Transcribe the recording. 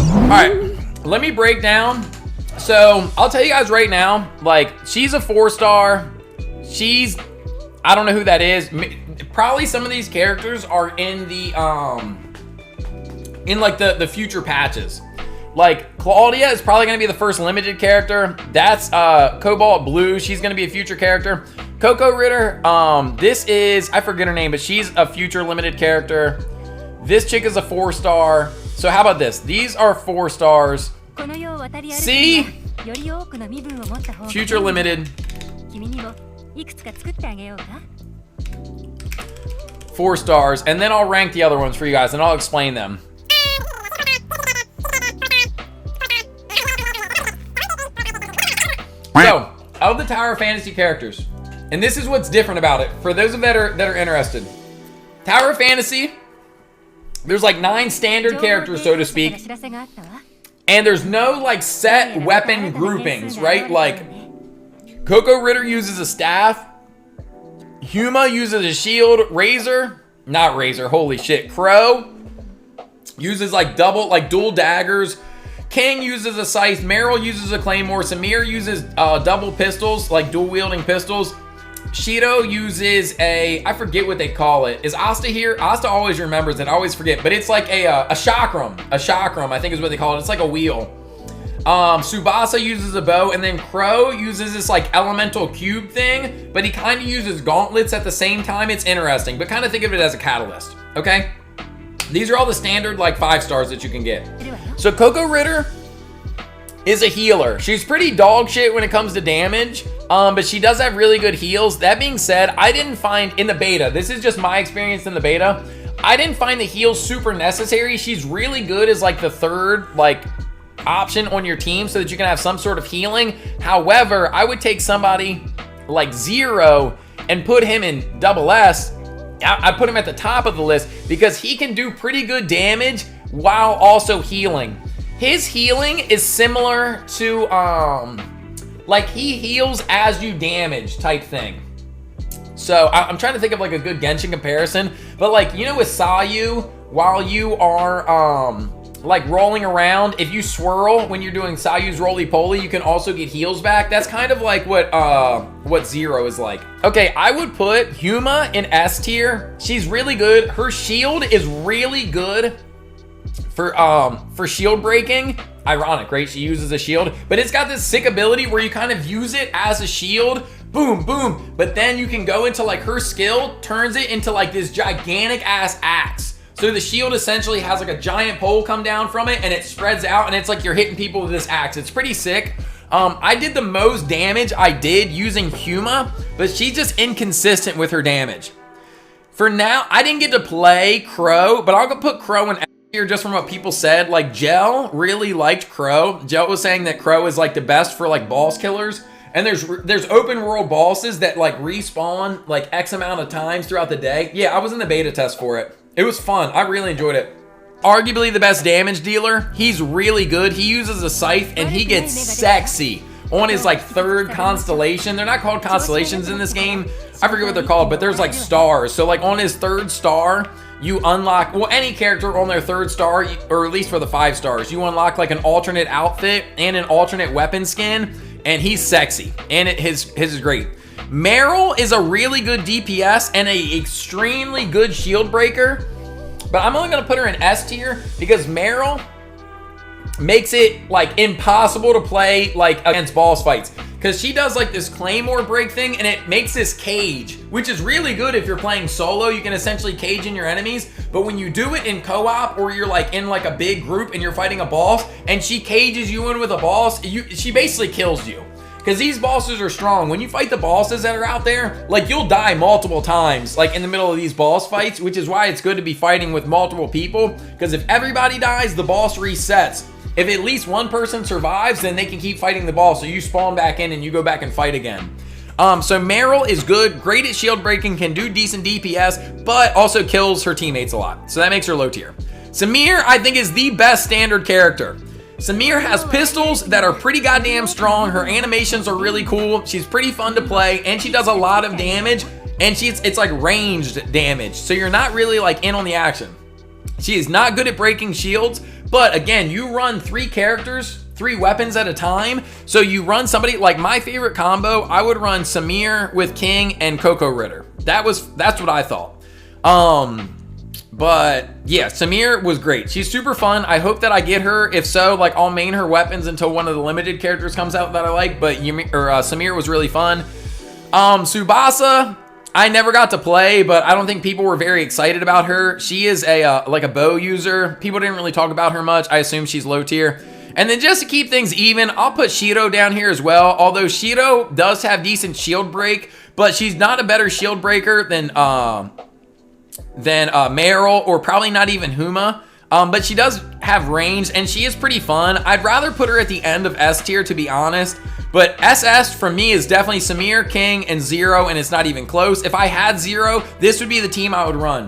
Alright, let me break down. So, I'll tell you guys right now, like, she's a 4-star. I don't know who that is. Probably some of these characters are in the, the future patches. Like, Claudia is probably going to be the first limited character. That's Cobalt Blue. She's going to be a future character. Coco Ritter, this is, I forget her name, but she's a future limited character. This chick is a 4-star. So how about this? These are 4 stars. See? Future limited. 4 stars. And then I'll rank the other ones for you guys and I'll explain them. So, of the Tower of Fantasy characters, and this is what's different about it, for those that are interested. Tower of Fantasy, there's like 9 standard characters, so to speak, and there's no like set weapon groupings, right? Like, Coco Ritter uses a staff, Huma uses a shield, Crow uses like dual daggers, King uses a scythe, Merrell uses a claymore, Samir uses double pistols, like dual wielding pistols. Shiro uses I forget what they call it. Is Asta here? Asta always remembers it, I always forget, but it's like a chakram. A chakram, I think is what they call it. It's like a wheel. Tsubasa uses a bow, and then Crow uses this like elemental cube thing, but he kind of uses gauntlets at the same time. It's interesting, but kind of think of it as a catalyst, okay? These are all the standard like 5 stars that you can get. So Coco Ritter is a healer. She's pretty dog shit when it comes to damage, but she does have really good heals. That being said, I didn't find in the beta, this is just my experience in the beta, I didn't find the heals super necessary. She's really good as like the 3rd like option on your team so that you can have some sort of healing. However, I would take somebody like Zero and put him in double S. I put him at the top of the list because he can do pretty good damage while also healing. His healing is similar to, like he heals as you damage type thing. So I'm trying to think of like a good Genshin comparison, but like, you know, with Sayu, while you are, like rolling around, if you swirl when you're doing Sayu's roly-poly, you can also get heals back. That's kind of like what Zero is like. Okay, I would put Huma in S tier. She's really good. Her shield is really good for shield breaking. Ironic, right? She uses a shield, but it's got this sick ability where you kind of use it as a shield. Boom, boom. But then you can go into like her skill, turns it into like this gigantic ass axe. So the shield essentially has like a giant pole come down from it and it spreads out and it's like you're hitting people with this axe. It's pretty sick. I did the most damage I did using Huma, but she's just inconsistent with her damage. For now, I didn't get to play Crow, but I'll go put Crow in here just from what people said. Like Gel really liked Crow. Gel was saying that Crow is like the best for like boss killers. And there's open world bosses that like respawn like X amount of times throughout the day. Yeah, I was in the beta test for it. It was fun. I really enjoyed it. Arguably the best damage dealer. He's really good. He uses a scythe and he gets sexy on his like 3rd constellation. They're not called constellations in this game. I forget what they're called, but there's like stars. So like on his 3rd star, you unlock, well, any character on their 3rd star, or at least for the 5 stars, you unlock like an alternate outfit and an alternate weapon skin, and he's sexy. And his is great. Merrell is a really good DPS and a extremely good shield breaker, but I'm only going to put her in S tier because Merrell makes it like impossible to play like against boss fights because she does like this claymore break thing and it makes this cage, which is really good if you're playing solo. You can essentially cage in your enemies, but when you do it in co-op or you're like in like a big group and you're fighting a boss and she cages you in with a boss, she basically kills you. Because these bosses are strong. When you fight the bosses that are out there, like you'll die multiple times, like in the middle of these boss fights, which is why it's good to be fighting with multiple people. Because if everybody dies, the boss resets. If at least one person survives, then they can keep fighting the boss. So you spawn back in and you go back and fight again. So Merrell is good, great at shield breaking, can do decent DPS, but also kills her teammates a lot. So that makes her low tier. Samir, I think, is the best standard character. Samir has pistols that are pretty goddamn strong. Her animations are really cool. She's pretty fun to play, and she does a lot of damage, and it's like ranged damage. So you're not really like in on the action. She is not good at breaking shields, but again, you run 3 characters, 3 weapons at a time. So you run somebody like my favorite combo, I would run Samir with King and Coco Ritter. That's what I thought. But yeah, Samir was great. She's super fun. I hope that I get her. If so, like I'll main her weapons until one of the limited characters comes out that I like. But Samir was really fun. Tsubasa, I never got to play, but I don't think people were very excited about her. She is like a bow user. People didn't really talk about her much. I assume she's low tier. And then just to keep things even, I'll put Shiro down here as well. Although Shiro does have decent shield break, but she's not a better shield breaker than Merrell, or probably not even Huma. But she does have range, and she is pretty fun. I'd rather put her at the end of S tier, to be honest. But SS for me is definitely Samir, King, and Zero, and it's not even close. If I had Zero, this would be the team I would run.